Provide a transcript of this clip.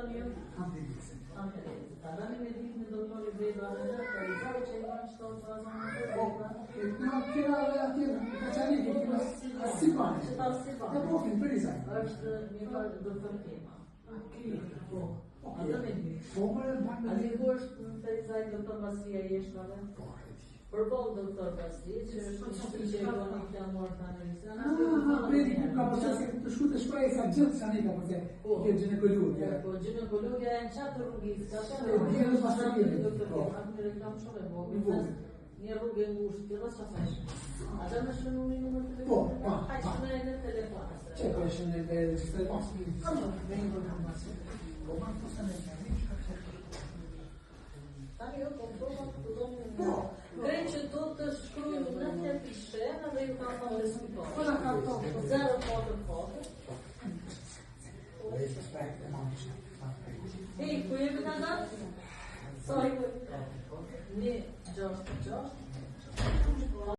Антонио? Tada mi medicni dottori vedono i cari c'è una storia No, che era facciamo che si fa. Da poco in presa. Është një farë doktor Kema. Po. Ali ku është në Ferizaj doktor Basia Jeshtave? Përballë doktor Basi, që është shpije ekonomike e morta në Rizana. Vedi, ka pasur të shkutë shpreh sa gjithë sa ne ka pasur. Ke ginekologi. Po ginekologi janë çatë rrugës, ka Është pasur doktor Kema, në reklam shumë e vogël. Një rrugë e ngushtë, kjo sa fash. Ata më shënu një numër të telefonit. Po. Ai shënë në telefon. C'è questo nel sistema. Vengo informazioni. Ma cosa ne fai? Tani jo kontrollat të domin. Krejt që do të shkruajnë në të pishen dhe ju ka thonë në spital. Cosa ha fatto? 044. Ei, ku jemi në datë? Sa i ku? 166.